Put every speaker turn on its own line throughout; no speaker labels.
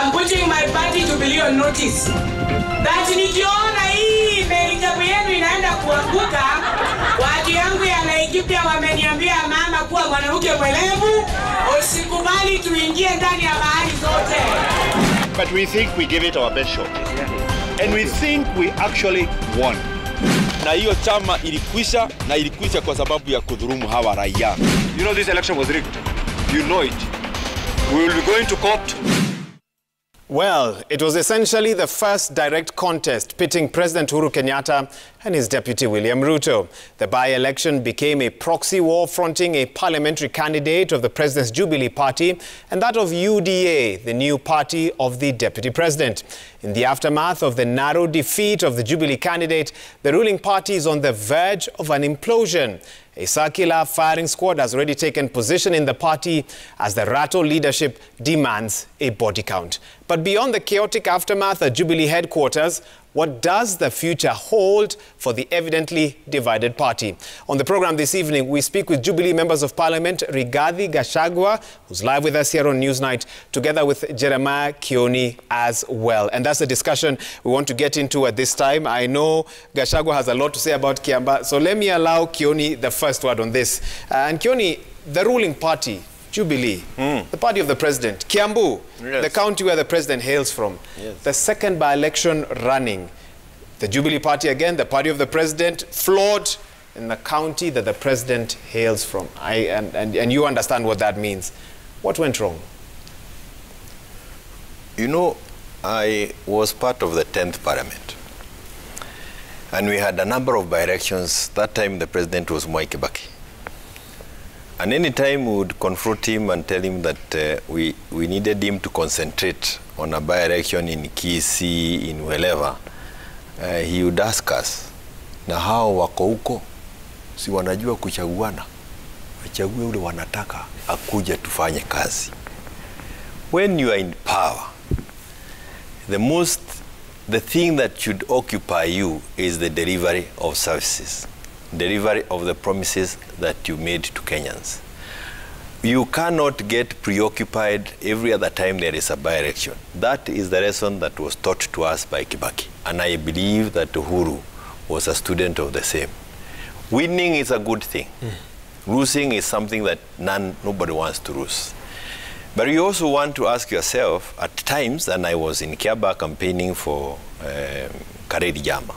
I'm putting my party Jubilee on notice that nikiona hii melikabu yenu inaenda kuanguka, watu yangu ya Laikipia wameniambia mama kuwa mwanamke mwelevu, usikubali tuingie ndani ya bahari zote.
But we think we give it our best shot. And we think we actually won.
Na hiyo chama ilikwisha, na ilikwisha kwa sababu ya kudhulumu hawa raia.
You know this election was rigged. You know it. We will be going to court.
Well, it was essentially the first direct contest pitting President Uhuru Kenyatta and his deputy William Ruto. The by-election became a proxy war fronting a parliamentary candidate of the president's Jubilee party and that of UDA, the new party of the deputy president. In the aftermath of the narrow defeat of the Jubilee candidate, the ruling party is on the verge of an implosion. A circular firing squad has already taken position in the party as the Rato leadership demands a body count. But beyond the chaotic aftermath at Jubilee headquarters, what does the future hold for the evidently divided party? On the program this evening, we speak with Jubilee members of Parliament Rigathi Gachagua, who's live with us here on Newsnight, together with Jeremiah Kioni as well. And that's the discussion we want to get into at this time. I know Gachagua has a lot to say about Kiambaa, so let me allow Kioni the first word on this. And Kioni, the ruling party, Jubilee, the party of the president, Kiambaa,
yes,
the county where the president hails from,
yes,
the second by-election running, the Jubilee party again, the party of the president, flawed in the county that the president hails from. And you understand what that means. What went wrong?
You know, I was part of the 10th Parliament. And we had a number of by-elections. That time the president was Mwai Kibaki. And any time we would confront him and tell him that we needed him to concentrate on a by-election in Kisii, in wherever, he would ask us, na hao wako huko, si wanajua kuchaguana, wachague ule wanataka, akuje tufanye kazi. When you are in power, the thing that should occupy you is the delivery of services. Delivery of the promises that you made to Kenyans. You cannot get preoccupied every other time there is a by-election. That is the lesson that was taught to us by Kibaki. And I believe that Uhuru was a student of the same. Winning is a good thing. Losing is something that nobody wants to lose. But you also want to ask yourself, at times, and I was in Kiambaa campaigning for Kareri Jama,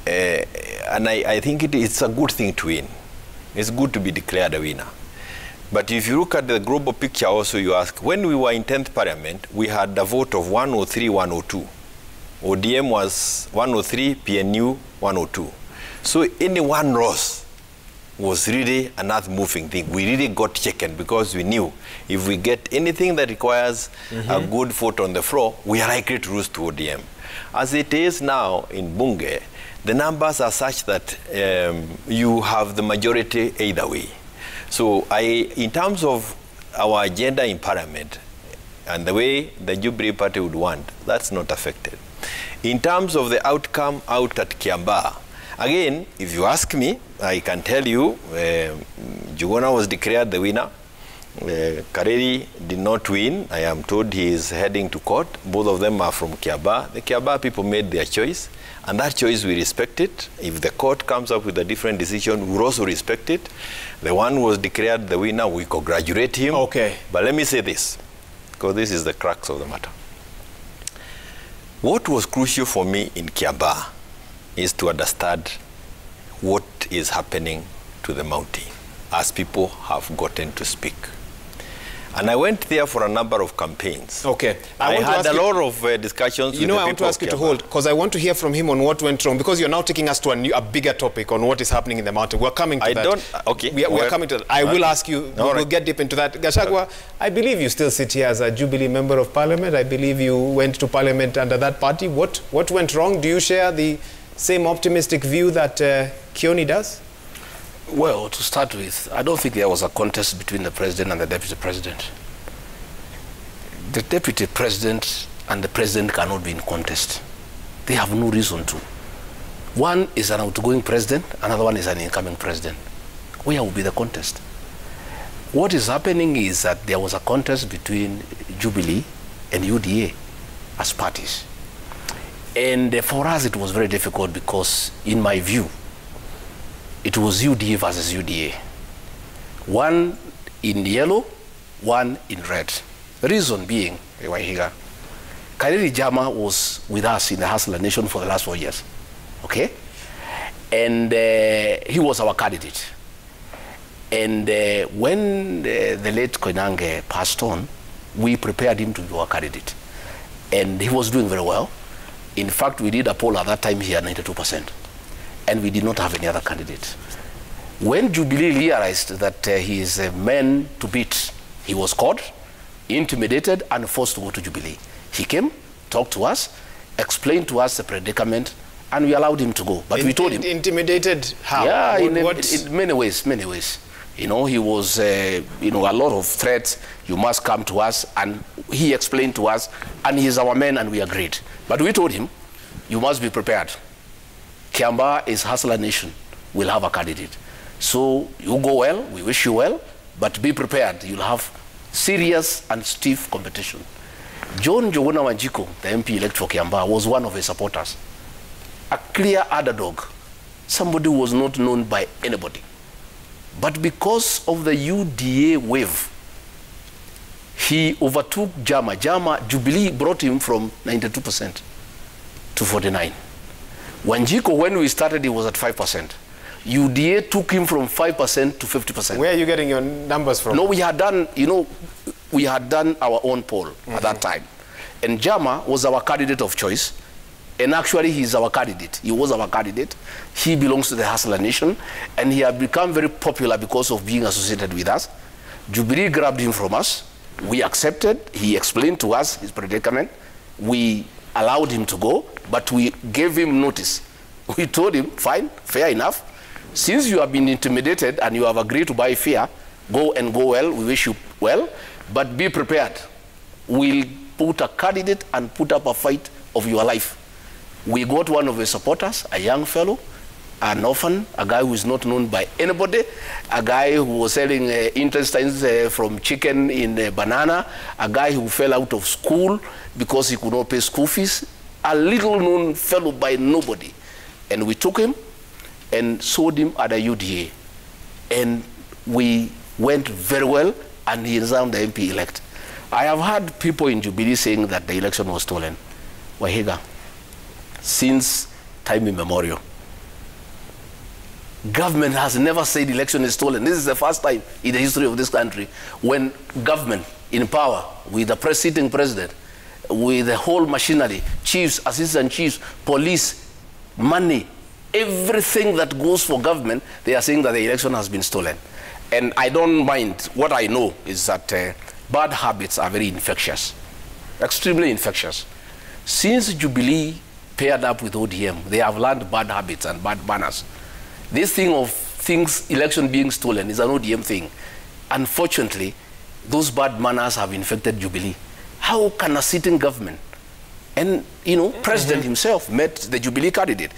and I think it's a good thing to win. It's good to be declared a winner. But if you look at the global picture also, you ask, when we were in 10th Parliament, we had a vote of 103, 102. ODM was 103, PNU 102. So any one loss was really an earth-moving thing. We really got shaken because we knew if we get anything that requires a good vote on the floor, we are likely to lose to ODM. As it is now in Bunge, the numbers are such that you have the majority either way. So in terms of our agenda in Parliament and the way the Jubilee Party would want, that's not affected. In terms of the outcome out at Kiambaa, again, if you ask me, I can tell you, Jugona was declared the winner. Kareri did not win. I am told he is heading to court. Both of them are from Kiambaa. The Kiambaa people made their choice, and that choice we respect it. If the court comes up with a different decision, we will also respect it. The one who was declared the winner, we congratulate him.
Okay.
But let me say this, because this is the crux of the matter. What was crucial for me in Kiambaa is to understand what is happening to the Mountie as people have gotten to speak. And I went there for a number of campaigns.
Okay.
I had a lot of discussions with the people.
I want to ask you to hold, because I want to hear from him on what went wrong, because you're now taking us to a bigger topic on what is happening in the mountain. We're coming to that.
Okay.
We are coming to that. I will ask you, we'll get deep into that. Gachagua, I believe you still sit here as a Jubilee member of Parliament. I believe you went to Parliament under that party. What went wrong? Do you share the same optimistic view that Kioni does?
Well, to start with, I don't think there was a contest between the president and the deputy president. The deputy president and the president cannot be in contest. They have no reason to. One is an outgoing president, another one is an incoming president. Where will be the contest? What is happening is that there was a contest between Jubilee and UDA as parties. And for us, it was very difficult because, in my view, it was UDA versus UDA. One in yellow, one in red. The reason being, Wahiga, Kariri Jama was with us in the Hustler Nation for the last 4 years, okay? And he was our candidate. And when the late Koinange passed on, we prepared him to be our candidate. And he was doing very well. In fact, we did a poll at that time here, 92%. And we did not have any other candidate. When Jubilee realized that he is a man to beat, he was caught, intimidated, and forced to go to Jubilee. He came, talked to us, explained to us the predicament, and we allowed him to go. But we told him.
Intimidated how?
Yeah, in many ways, many ways. You know, he was, you know, a lot of threats. You must come to us. And he explained to us, and he's our man, and we agreed. But we told him, you must be prepared. Kiambaa is Hustler Nation. We'll have a candidate. So you go well, we wish you well, but be prepared. You'll have serious and stiff competition. John Jogona Wanjiko, the MP elect for Kiambaa, was one of his supporters. A clear underdog. Somebody who was not known by anybody. But because of the UDA wave, he overtook Jama. Jubilee brought him from 92% to 49%. Wanjiko, when we started, he was at 5%. UDA took him from 5% to 50%.
Where are you getting your numbers from?
No, we had done, you know, we had done our own poll at that time. And Jama was our candidate of choice. And actually, he's our candidate. He was our candidate. He belongs to the Hustler Nation. And he had become very popular because of being associated with us. Jubilee grabbed him from us. We accepted. He explained to us his predicament. We allowed him to go, but we gave him notice. We told him, fine, fair enough. Since you have been intimidated and you have agreed to buy fair, go and go well. We wish you well, but be prepared. We'll put a candidate and put up a fight of your life. We got one of his supporters, a young fellow, an orphan, a guy who is not known by anybody, a guy who was selling intestines from chicken in banana, a guy who fell out of school because he could not pay school fees, a little known fellow by nobody. And we took him and sold him at a UDA. And we went very well, and he is now the MP elect. I have heard people in Jubilee saying that the election was stolen. Wahiga, since time immemorial, government has never said election is stolen. This is the first time in the history of this country when government in power, with the sitting president, with the whole machinery, chiefs, assistant chiefs, police, money, everything that goes for government, they are saying that the election has been stolen. And I don't mind. What I know is that bad habits are very infectious, extremely infectious. Since Jubilee paired up with ODM, they have learned bad habits and bad manners. This thing of election being stolen is an ODM thing. Unfortunately, those bad manners have infected Jubilee. How can a sitting government, and you know, President himself met the Jubilee candidate.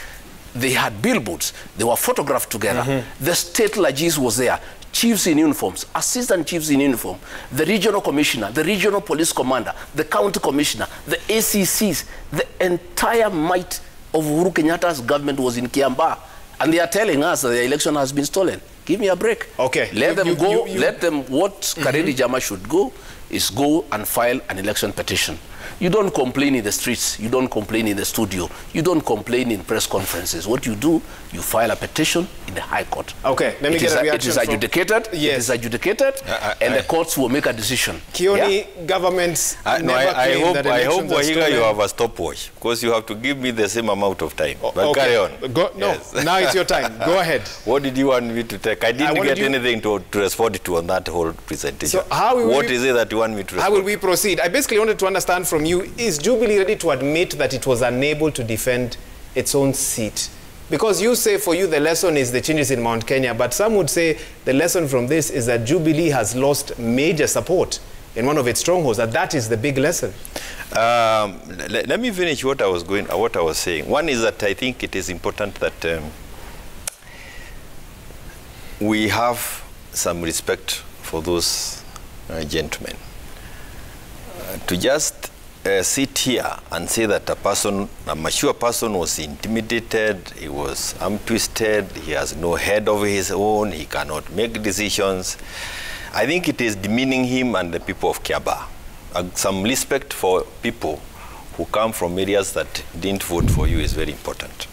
They had billboards. They were photographed together. The state legis was there. Chiefs in uniforms, assistant chiefs in uniform, the regional commissioner, the regional police commander, the county commissioner, the ACCs, the entire might of Uhuru Kenyatta's government was in Kiambaa. And they are telling us that the election has been stolen. Give me a break.
Okay.
Let them go. Let them, what Karedi Jama should go is go and file an election petition. You don't complain in the streets. You don't complain in the studio. You don't complain in press conferences. What you do, you file a petition in the High Court.
Okay, let me get a reaction.
It is adjudicated. Yes. It is adjudicated, and the courts will make a decision.
Kioni, governments
I hope Wahiga, you have a stopwatch, because you have to give me the same amount of time. But okay. Carry on.
Yes. Now it's your time. Go ahead.
What did you want me to take? I didn't get anything to respond to on that whole presentation.
So how will
what is it that you want me to respond?
How will we proceed? I basically wanted to understand from you, is Jubilee ready to admit that it was unable to defend its own seat? Because you say for you the lesson is the changes in Mount Kenya, but some would say the lesson from this is that Jubilee has lost major support in one of its strongholds, that is the big lesson.
Let me finish what I was saying. One is that I think it is important that we have some respect for those gentlemen. To just sit here and say that a mature person was intimidated, he was arm-twisted, he has no head of his own, he cannot make decisions, I think it is demeaning him and the people of Kiambaa. Some respect for people who come from areas that didn't vote for you is very important.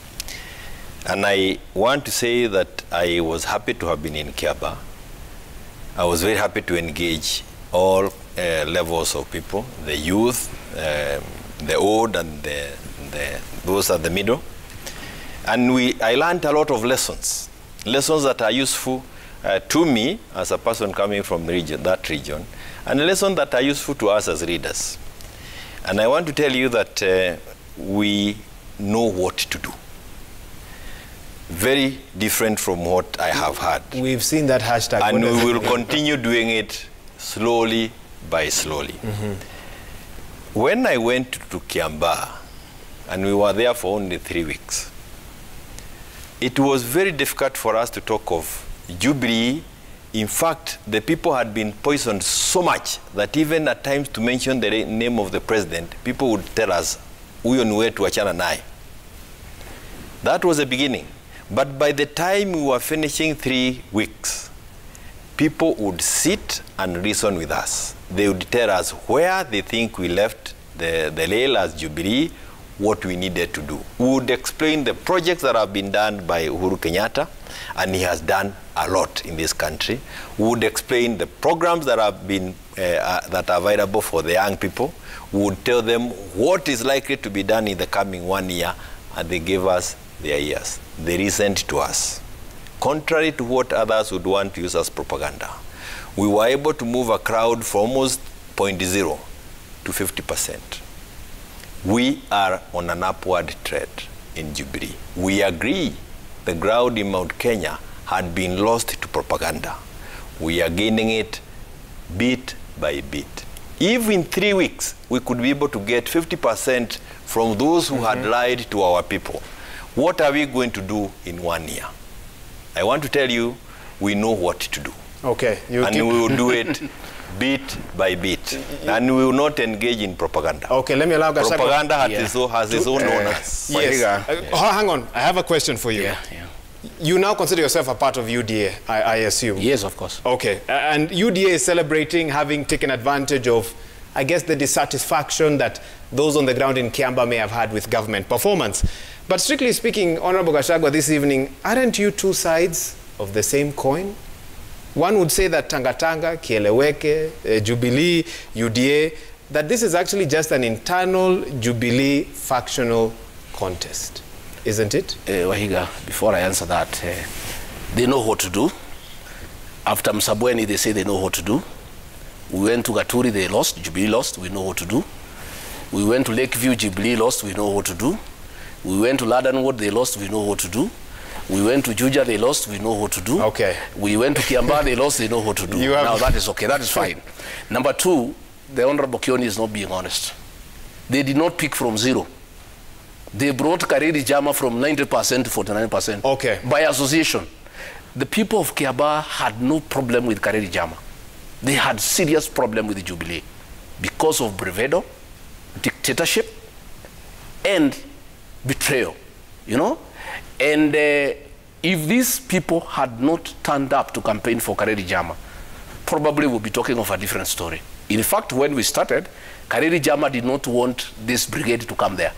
And I want to say that I was happy to have been in Kiambaa. I was very happy to engage all levels of people, the youth, the old, and those at the middle. And I learned a lot of lessons that are useful to me as a person coming from that region, and lessons that are useful to us as leaders. And I want to tell you that we know what to do. Very different from what I have had.
We've seen that hashtag.
And we will continue doing it slowly by slowly. When I went to Kiambaa, and we were there for only 3 weeks, it was very difficult for us to talk of Jubilee. In fact, the people had been poisoned so much that even at times to mention the name of the president, people would tell us, "Uyo ni wetu, achana naye." That was the beginning. But by the time we were finishing 3 weeks, people would sit and reason with us. They would tell us where they think we left the rail as Jubilee, what we needed to do. We would explain the projects that have been done by Uhuru Kenyatta, and he has done a lot in this country. We would explain the programs that have been that are available for the young people. We would tell them what is likely to be done in the coming 1 year, and they gave us their ears. They listened to us. Contrary to what others would want to use as propaganda, we were able to move a crowd from almost 0.0 to 50%. We are on an upward trend in Jubilee. We agree the ground in Mount Kenya had been lost to propaganda. We are gaining it bit by bit. If in 3 weeks we could be able to get 50% from those who had lied to our people, what are we going to do in 1 year? I want to tell you, we know what to do.
Okay.
And we will do it bit by bit. And we will not engage in propaganda.
Okay, let me allow Gachagua.
Propaganda has its own owners.
Yes. Hang on, I have a question for you. You now consider yourself a part of UDA, I assume?
Yes, of course.
Okay, and UDA is celebrating having taken advantage of, I guess, the dissatisfaction that those on the ground in Kiambaa may have had with government performance. But strictly speaking, Honorable Gachagua, this evening, aren't you two sides of the same coin? One would say that Tanga, Kieleweke, Jubilee, UDA, that this is actually just an internal Jubilee factional contest, isn't it?
Wahiga, before I answer that, they know what to do. After Msabweni, they say they know what to do. We went to Gaturi, they lost, Jubilee lost, we know what to do. We went to Lakeview, Jubilee lost, we know what to do. We went to Ladenwood, they lost, we know what to do. We went to Juja, they lost, we know what to do.
Okay.
We went to Kiambaa, they lost, they know what to do. Now that is okay, that is fine. Number two, the Honorable Kioni is not being honest. They did not pick from zero. They brought Kariri Jama from 90% to 49%.
Okay.
By association. The people of Kiambaa had no problem with Kariri Jama. They had serious problem with the Jubilee because of bravado, dictatorship, and betrayal, you know? And if these people had not turned up to campaign for Kariri Jama, probably we'll be talking of a different story. In fact, when we started, Kariri Jama did not want this brigade to come there.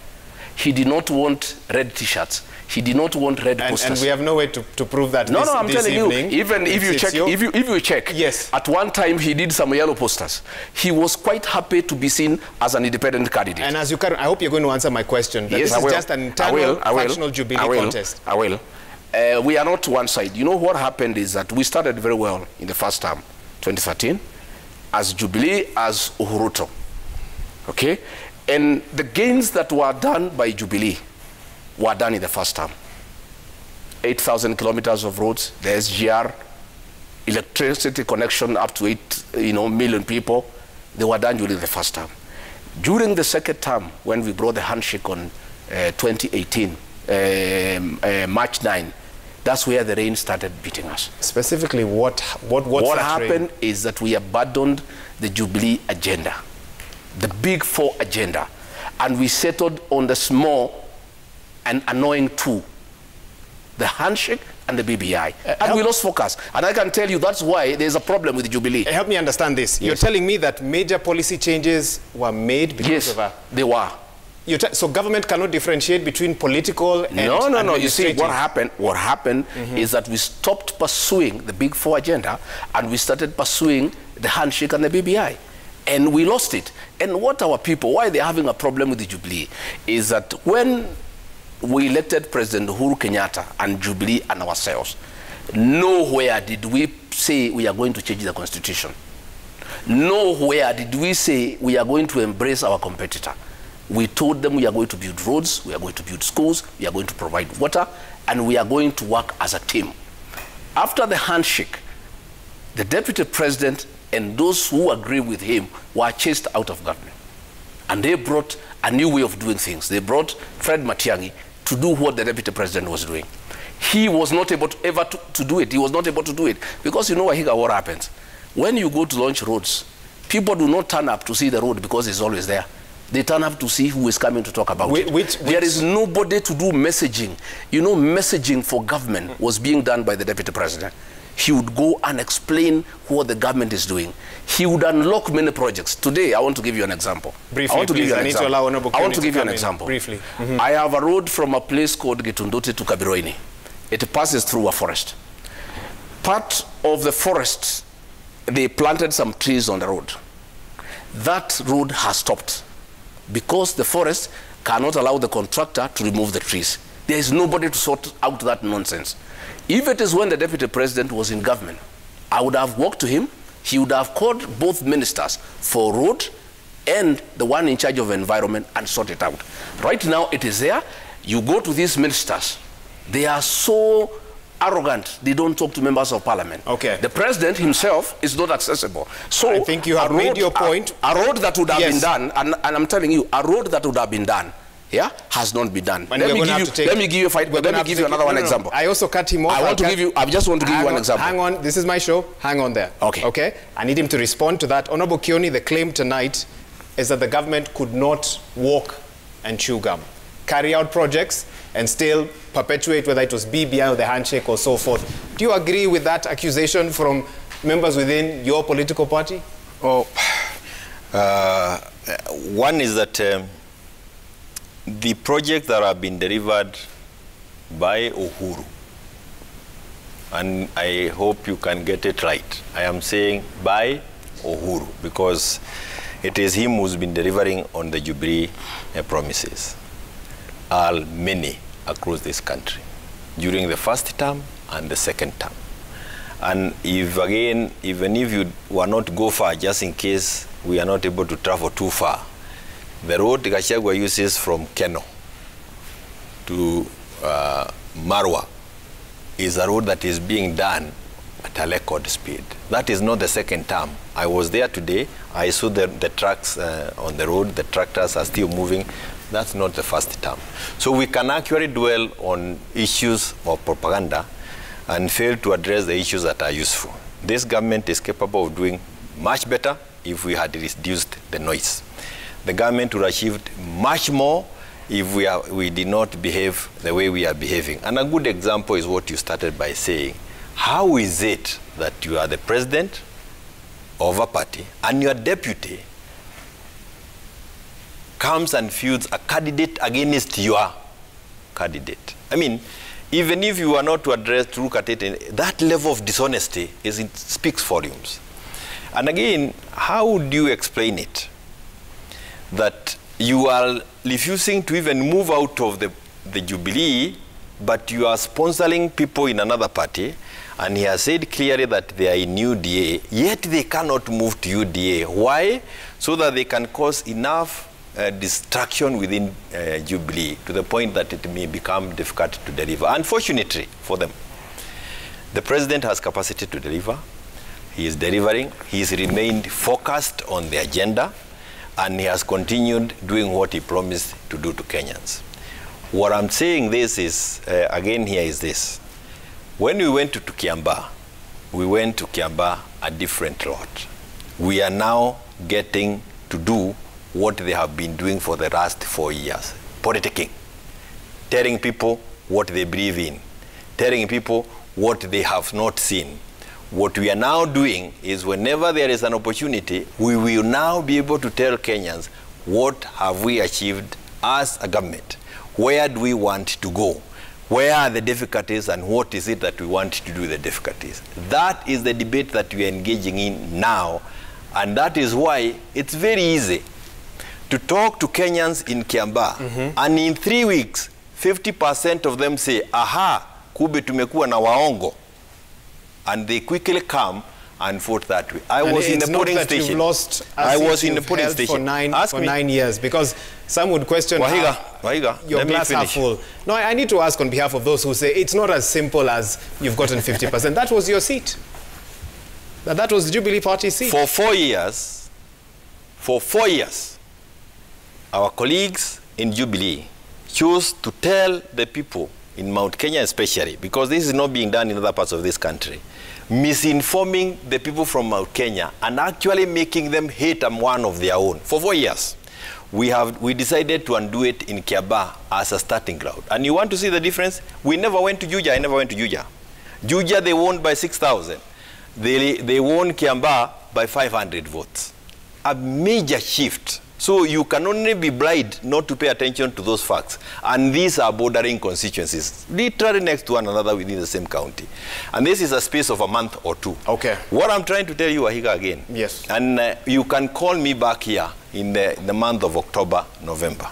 He did not want red T-shirts. He did not want red posters.
And we have no way to prove that.
No, I'm telling you, even if you check, if you check,
yes,
at one time he did some yellow posters. He was quite happy to be seen as an independent candidate.
And as you can, I hope you're going to answer my question. That
yes,
this is just an internal factional Jubilee contest.
I will. We are not one side. You know what happened is that we started very well in the first term, 2013, as Jubilee, as Uhuruto. Okay? And the gains that were done by Jubilee were done in the first term. 8,000 kilometers of roads, the SGR, electricity connection up to 8 million people, they were done during the first term. During the second term, when we brought the handshake on 2018, March 9, that's where the rain started beating us.
Specifically, what
happened is that we abandoned the Jubilee agenda. the big four agenda, and we settled on the small and annoying two, the handshake and the BBI. And we lost focus. And I can tell you that's why there's a problem with Jubilee.
Help me understand this.
Yes.
You're telling me that major policy changes were made because of a...
They were.
So government cannot differentiate between political and
No. You see, what happened is that we stopped pursuing the big four agenda and we started pursuing the handshake and the BBI. And we lost it. And what our people, why they're having a problem with the Jubilee, is that when we elected President Uhuru Kenyatta and Jubilee and ourselves, nowhere did we say we are going to change the constitution. Nowhere did we say we are going to embrace our competitor. We told them we are going to build roads, we are going to build schools, we are going to provide water, and we are going to work as a team. After the handshake, the deputy president and those who agree with him were chased out of government. And they brought a new way of doing things. They brought Fred Matiang'i to do what the deputy president was doing. He was not able to do it. He was not able to do it. Because you know what happens? When you go to launch roads, people do not turn up to see the road because it's always there. They turn up to see who is coming to talk about it. There is nobody to do messaging. You know, messaging for government was being done by the deputy president. He would go and explain what the government is doing. He would unlock many projects. Today, I want to give you an example.
Briefly, I want to give you an
example.
Briefly.
I have a road from a place called Gitunduti to Kabiroini. It passes through a forest. Part of the forest, they planted some trees on the road. That road has stopped because the forest cannot allow the contractor to remove the trees. There is nobody to sort out that nonsense. If it is when the deputy president was in government, I would have walked to him. He would have called both ministers for road and the one in charge of environment and sort it out. Right now, it is there. You go to these ministers. They are so arrogant. They don't talk to members of parliament.
Okay.
The president himself is not accessible. So
I think you have made your point.
A road that would have been done, and I'm telling you, a road that would have been done, has not been done. Let me give you another example.
I also cut him off.
I just want to give you one example.
Hang on, this is my show. Hang on there. Okay. I need him to respond to that. Honorable Kioni, the claim tonight is that the government could not walk and chew gum, carry out projects, and still perpetuate whether it was BBI or the handshake or so forth. Do you agree with that accusation from members within your political party?
Oh, one is that the projects that have been delivered by Uhuru, and I hope you can get it right, I am saying by Uhuru, because it is him who's been delivering on the Jubilee promises, are many across this country during the first term and the second term. And if again, even if you were not to go far, just in case we are not able to travel too far, the road Gachagua uses from Keno to Marwa is a road that is being done at a record speed. That is not the second term. I was there today. I saw the trucks on the road. The tractors are still moving. That's not the first term. So we can actually dwell on issues of propaganda and fail to address the issues that are useful. This government is capable of doing much better if we had reduced the noise. The government would have achieved much more if we did not behave the way we are behaving. And a good example is what you started by saying. How is it that you are the president of a party and your deputy comes and fields a candidate against your candidate? I mean, even if you are not to address, to look at it, that level of dishonesty speaks volumes. And again, how would you explain it? That you are refusing to even move out of the Jubilee, but you are sponsoring people in another party, and he has said clearly that they are in UDA, yet they cannot move to UDA. Why? So that they can cause enough distraction within Jubilee to the point that it may become difficult to deliver. Unfortunately for them, the president has capacity to deliver. He is delivering. He has remained focused on the agenda, and he has continued doing what he promised to do to Kenyans. What I'm saying this is, again here is this. When we went to Kiambaa, we went to Kiambaa a different lot. We are now getting to do what they have been doing for the last 4 years. Politicking. Telling people what they believe in. Telling people what they have not seen. What we are now doing is whenever there is an opportunity, we will now be able to tell Kenyans what have we achieved as a government. Where do we want to go? Where are the difficulties and what is it that we want to do the difficulties? That is the debate that we are engaging in now, and that is why it's very easy to talk to Kenyans in Kiambaa, and in 3 weeks, 50% of them say, aha, kube tumekuwa na waongo. And they quickly come and vote that way. I was in the polling station.
I was in the polling station for 9 years, because some would question your glass half full. No, I need to ask on behalf of those who say it's not as simple as you've gotten 50%. That was your seat. That was the Jubilee Party's seat.
For 4 years, our colleagues in Jubilee chose to tell the people in Mount Kenya especially, because this is not being done in other parts of this country, misinforming the people from Mount Kenya and actually making them hate one of their own. For 4 years, we decided to undo it in Kiambaa as a starting ground. And you want to see the difference? We never went to Juja. I never went to Juja. Juja, they won by 6,000. They won Kiambaa by 500 votes. A major shift. So you can only be blind not to pay attention to those facts. And these are bordering constituencies, literally next to one another within the same county. And this is a space of a month or two.
Okay.
What I'm trying to tell you, Wahiga, again.
Yes.
And you can call me back here in the month of October, November.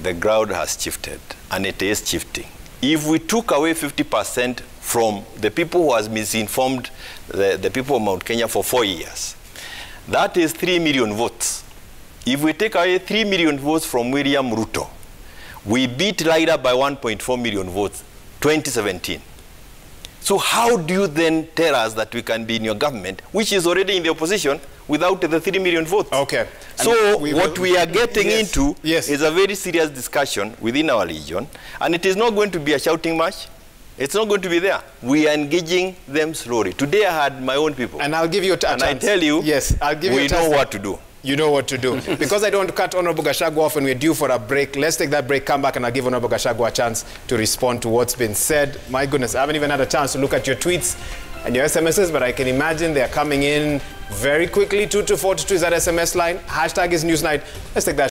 The ground has shifted, and it is shifting. If we took away 50% from the people who has misinformed the people of Mount Kenya for 4 years, that is 3 million votes. If we take away 3 million votes from William Ruto, we beat Raila by 1.4 million votes, 2017. So how do you then tell us that we can be in your government, which is already in the opposition, without the 3 million votes?
Okay.
So what we are getting into is a very serious discussion within our region, and it is not going to be a shouting match. It's not going to be there. We are engaging them slowly. Today I had my own people.
And I'll give you a chance.
And I tell you,
yes, I'll give you a chance.
We know what to do.
You know what to do. Because I don't want to cut Honorable Gachagua off and we're due for a break, let's take that break, come back, and I'll give Honorable Gachagua a chance to respond to what's been said. My goodness, I haven't even had a chance to look at your tweets and your SMSs, but I can imagine they're coming in very quickly. 22422 is that SMS line. Hashtag is Newsnight. Let's take that.